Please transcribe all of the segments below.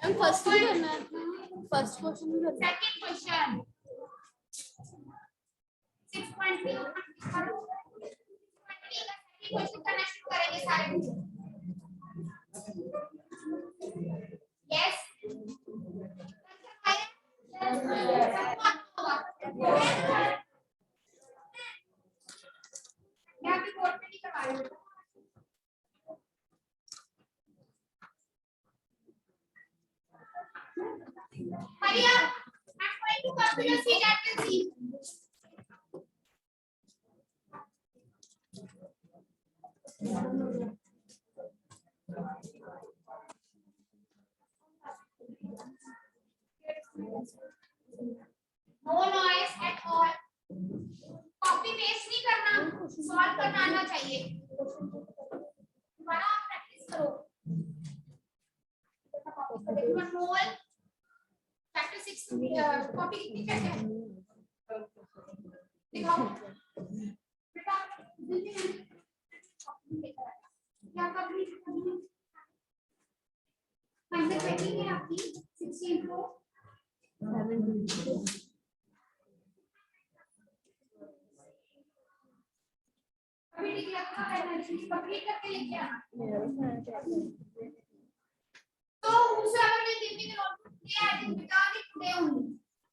First ही करना है, first question ही करना है। सेकंड क्वेश्चन 6.3 करो। 6.3 का सेकंड क्वेश्चन करना शुरू करेंगे सारे बच्चे। यस यहाँ पे कोड में नहीं करवा रहे हो। Hurry up! I'm going to computer C chapter C. No noise at all. Copy paste नहीं करना, solve करना आना चाहिए। बड़ा प्रैक्टिस करो। मोल चैप्टर 6 कॉपी कितनी चैप्टर है? दिखाओ बेटा, क्या कॉपी फाइनल पेटिंग है आपकी 16 को 7 अभी ठीक लगता है एनर्जी कंप्लीट करके लेके आना। तो whosoever will give me the notebook today, I will return it today only.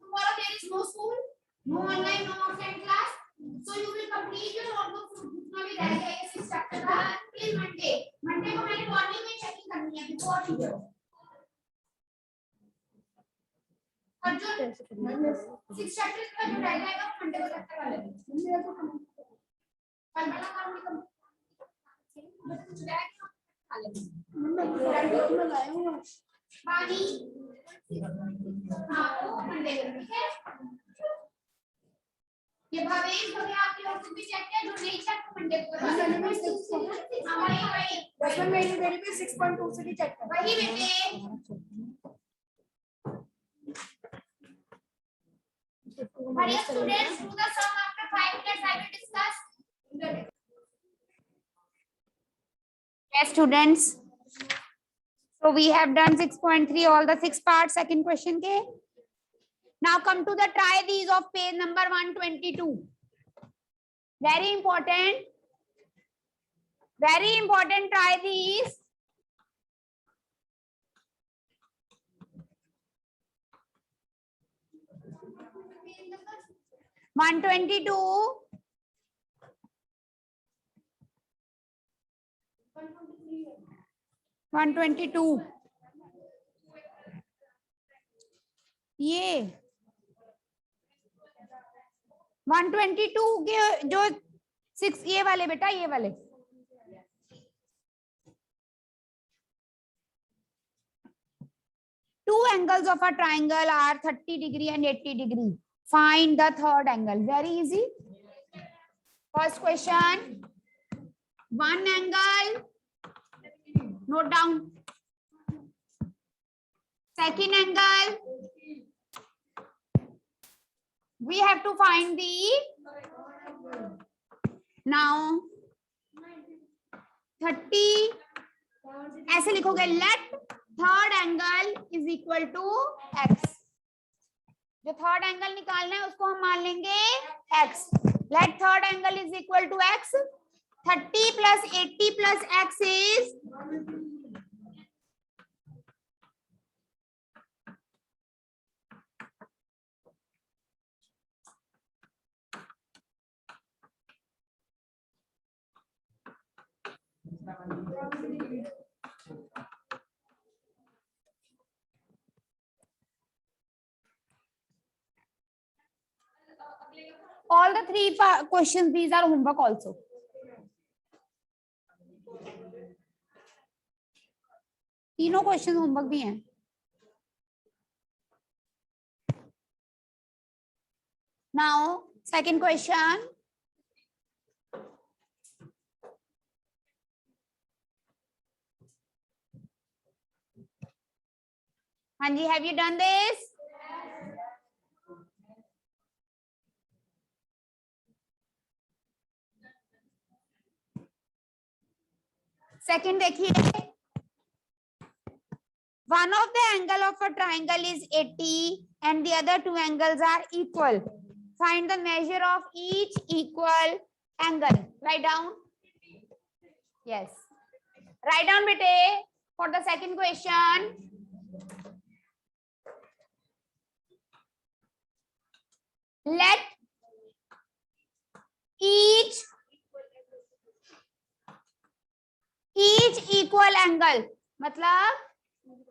Tomorrow there is no school, no online, no offline class. So you will complete your notebook जितना भी रह गया है 6 chapter का till Monday. Monday को मैंने morning में checking करनी है बिफोर वीडियो। और जो 6 चैप्टर्स का जो रह जाएगा मंडे को तक करवा लेंगे। कल वाला काम भी कम कुछ रह गया खा लेंगे। पानी हाँ वो मंडे को ठीक है। ये भावेश हो गया आपके नोटबुक भी चेक किया, जो नहीं चेक तो मंडे को करवा लेंगे। वही 10 में मेरे पे 6.2 से भी चेक कर वही बेटे। Hurry up students, do the sum after 5 minutes. I will discuss. Yes students. So we have done 6.3 all the 6 parts second question ke. Now come to the try these of page number 122. Very important try these. One 122 ये 122 के जो 6 ये वाले बेटा ये वाले two angles of a triangle are 30 degree and 80 degree. Find the third angle. Very easy. First question. One angle. Note down. Second angle. We have to find the now 30 ऐसे लिखोगे let third angle is equal to x. जो third angle निकालना है उसको हम मान लेंगे x. Let third angle is equal to x. 30 plus 80 plus x is 1. All the 3 questions, these are homework also. तीनों क्वेश्चन होमवर्क भी हैं. Now, second question. Hanji, have you done this? Second देखिए One of the angle of a triangle is 80 and the other two angles are equal. Find the measure of each equal angle. Write down. Yes. Write down, bete, for the second question. Let each equal angle, मतलब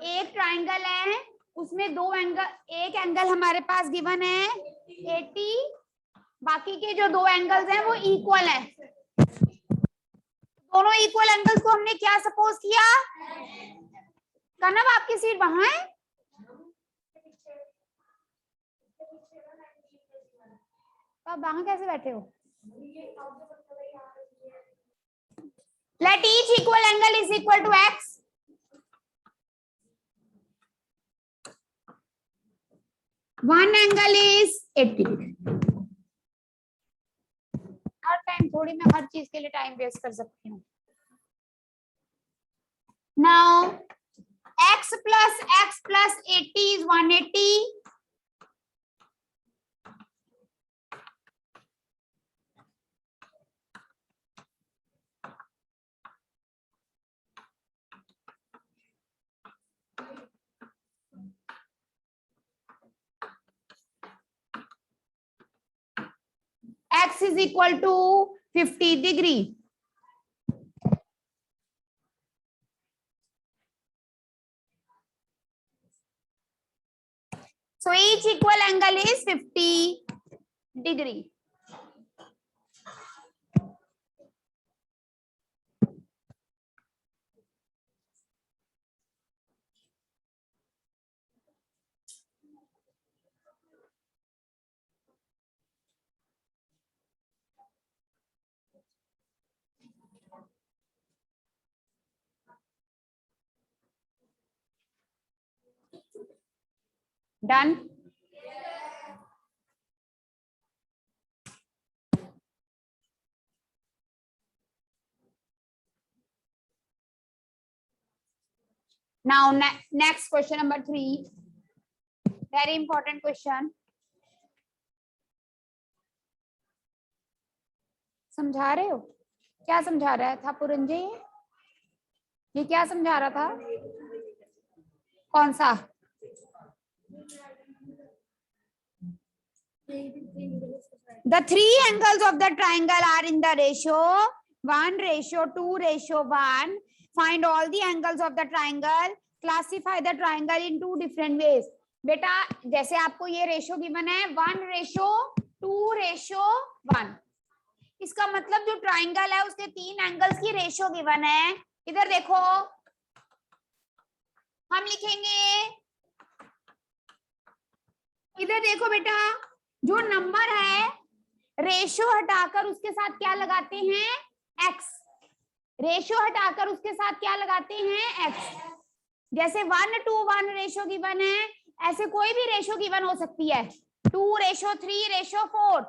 एक triangle है, उसमें दो angle, एक angle हमारे पास given है 80, बाकी के जो दो एंगल्स हैं वो इक्वल हैं। दोनों इक्वल एंगल्स को हमने क्या सपोज किया? कनव, आपकी सीट वहां है? तो आप वहां कैसे बैठे हो? Let each equal angle is equal to x. One angle is 80 degree. Her time थोड़ी मैं हर चीज के लिए टाइम वेस्ट कर सकती हूँ। Now x plus 80 is 180. X is equal to 50 degree. So each equal angle is 50 degree. Done. Now next question number 3. Very important question. समझा रहे हो? क्या समझा रहा था पुरंजय? ये क्या समझा रहा था? कौन सा? The three angles of the triangle are in the ratio 1:2:1. Find all the angles of the triangle. Classify the triangle in two different ways. बेटा जैसे आपको ये रेशो गिवन है 1:2:1, इसका मतलब जो ट्राइंगल है उसके तीन एंगल्स की रेशो गिवन है। इधर देखो, हम लिखेंगे, इधर देखो बेटा, जो नंबर है रेशो हटाकर उसके साथ क्या लगाते हैं? x। रेशो हटाकर उसके साथ क्या लगाते हैं? x। जैसे 1:1 रेशो गिवन है, ऐसे कोई भी रेशो गिवन हो सकती है। 2:3:4,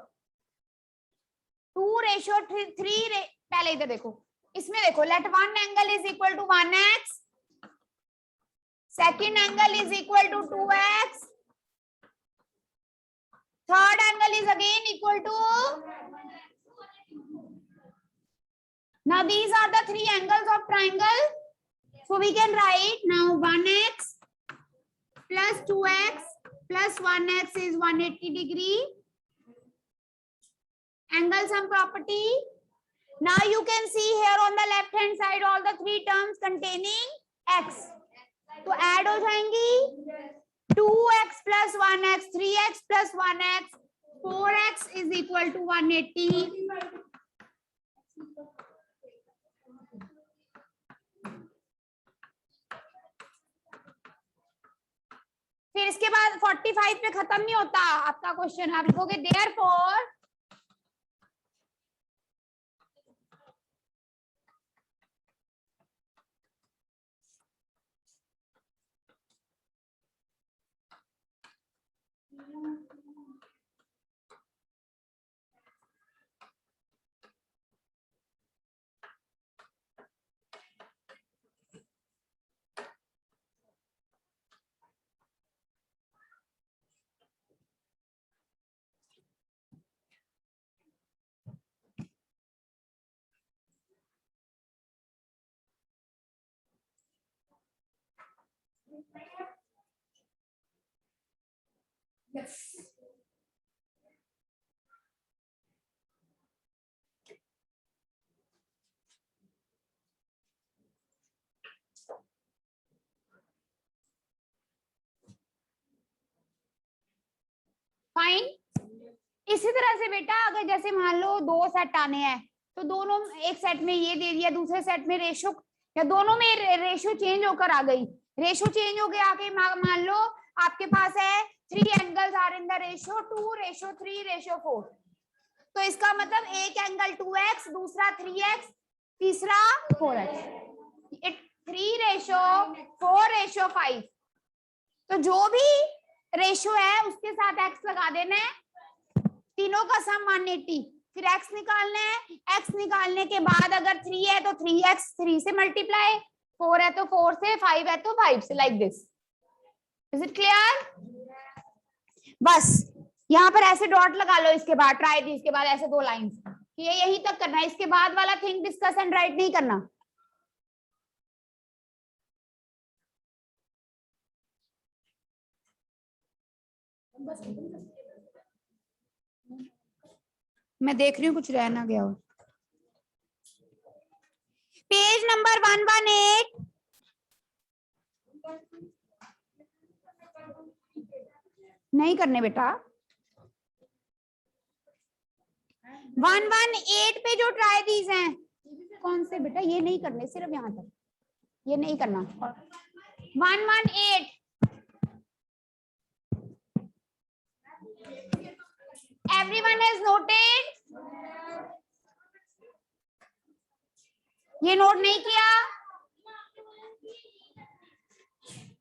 2:3। पहले इधर देखो, इसमें देखो, let one angle is equal to 1x, second angle is equal to 2x, third angle is again equal to. Now these are the three angles of triangle. So we can write now 1x plus 2x plus 1x is 180 degree. Angle sum property. Now you can see here on the left hand side all the three terms containing x. तो add हो जाएंगी 2x plus 1x, 3x plus 1x, 4x is equal to 180. फिर इसके बाद 45 पे खत्म नहीं होता आपका क्वेश्चन। आप लिखोगे therefore फाइन। इसी तरह से बेटा अगर जैसे मान लो दो सेट आने हैं तो दोनों, एक सेट में ये दे दिया, दूसरे सेट में रेशो, या दोनों में रेशो चेंज होकर आ गई, रेशो चेंज हो गया आके मान लो आपके पास है 3 angles are in the ratio 2:3:4, तो इसका मतलब एक एंगल 2x, दूसरा 3x, तीसरा 4x, 3:4:5। तो जो भी रेशो है उसके साथ x लगा देना है, तीनों का सम 180, फिर x निकालना है, x निकालने के बाद अगर 3 है तो 3x 3 से मल्टीप्लाई, 4 है तो 4 से, 5 है तो 5 से, like this. Is it clear? बस यहाँ पर ऐसे डॉट लगा लो, इसके बाद ट्राई दिस, इसके बाद ऐसे 2 लाइंस, ये यहीं तक करना है, इसके बाद वाला थिंक डिस्कस एंड राइट नहीं करना। मैं देख रही हूँ कुछ रह ना गया हो। Page number 118। नहीं करने बेटा, 118 पे जो ट्राई दीज हैं, कौन से बेटा, ये नहीं करने, सिर्फ यहाँ तक, ये नहीं करना। 118 everyone has noted? ये नोट नहीं किया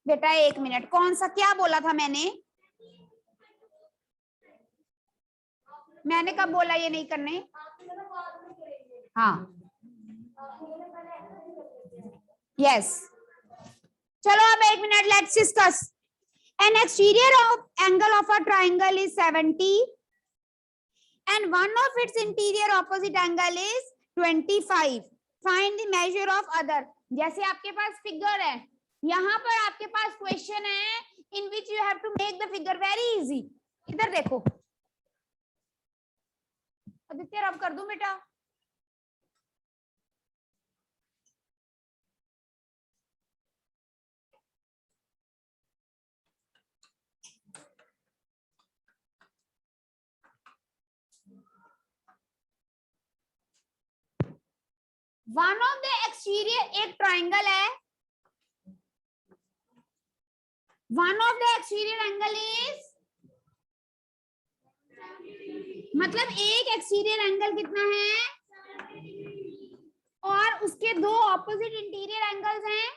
बेटा? 1 मिनट, कौन सा, क्या बोला था मैंने कब बोला ये नहीं करने? हाँ, यस। चलो अब 1 minute, let's discuss. An exterior angle of a triangle is 70 and one of its interior opposite angle is 25. Find the measure of other. जैसे आपके पास फिगर है, यहाँ पर आपके पास क्वेश्चन है in which you have to make the figure very easy. इधर देखो आदित्य, रब कर दूं बेटा? वन ऑफ द एक्सटीरियर, एक ट्राइंगल है, one of the exterior angle is, मतलब एक एक्सटीरियर एंगल कितना है और उसके दो ऑपोजिट इंटीरियर एंगल्स हैं,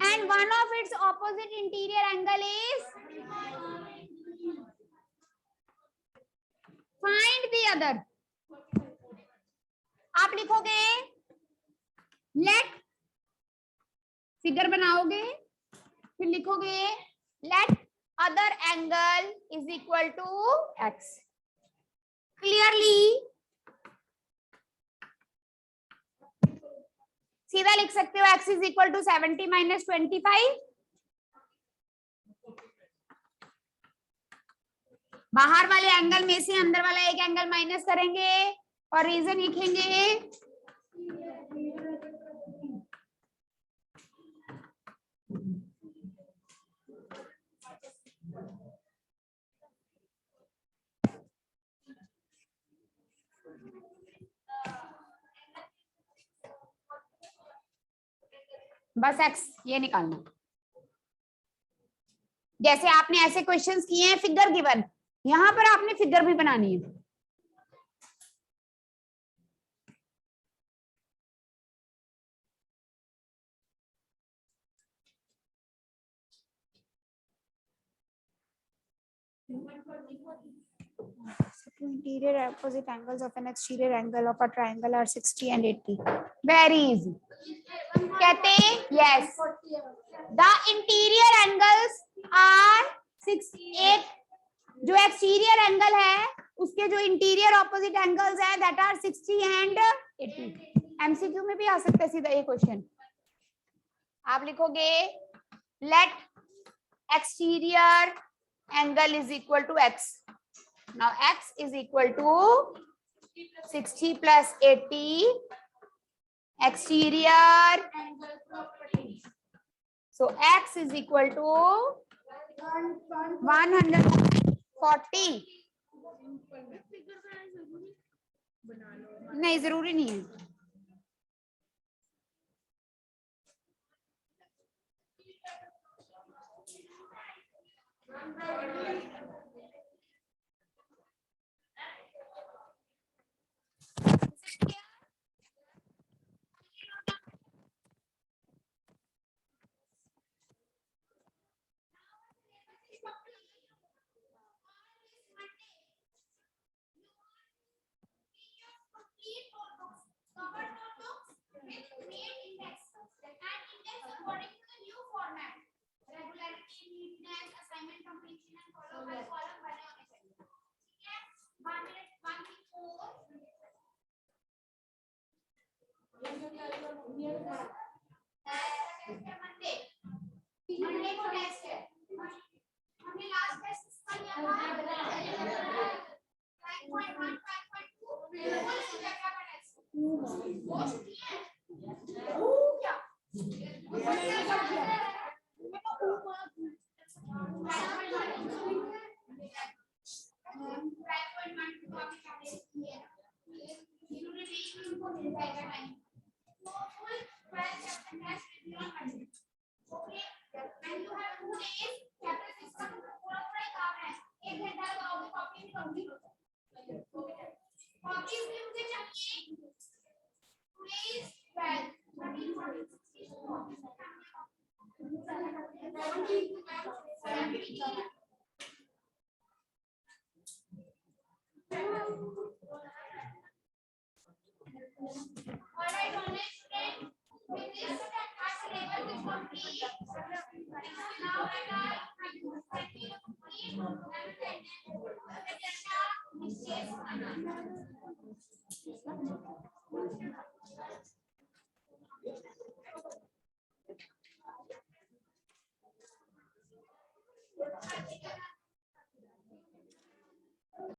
and one of its opposite interior angle is, find the other. आप लिखोगे, लेट, फिगर बनाओगे, फिर लिखोगे let other angle is equal to x. Clearly सीधा लिख सकते हो, x is equal to 70 minus 25। बाहर वाले एंगल में से अंदर वाला एक एंगल माइनस करेंगे और रीजन लिखेंगे, बस x ये निकालना। जैसे आपने ऐसे क्वेश्चंस किए हैं, फिगर गिवन, यहां पर आपने फिगर भी बनानी है। Interior opposite angles of an exterior angle of a triangle are 60 and 80. Very easy. कहते yes. The interior angles are 68. जो exterior angle है उसके जो interior opposite angles है that are 60 and 80. MCQ में भी आ सकता है सीधा ये क्वेश्चन। आप लिखोगे let exterior angle is equal to x. Now x is equal to 60 plus 80 exterior. So x is equal to 140. नहीं जरूरी नहीं है.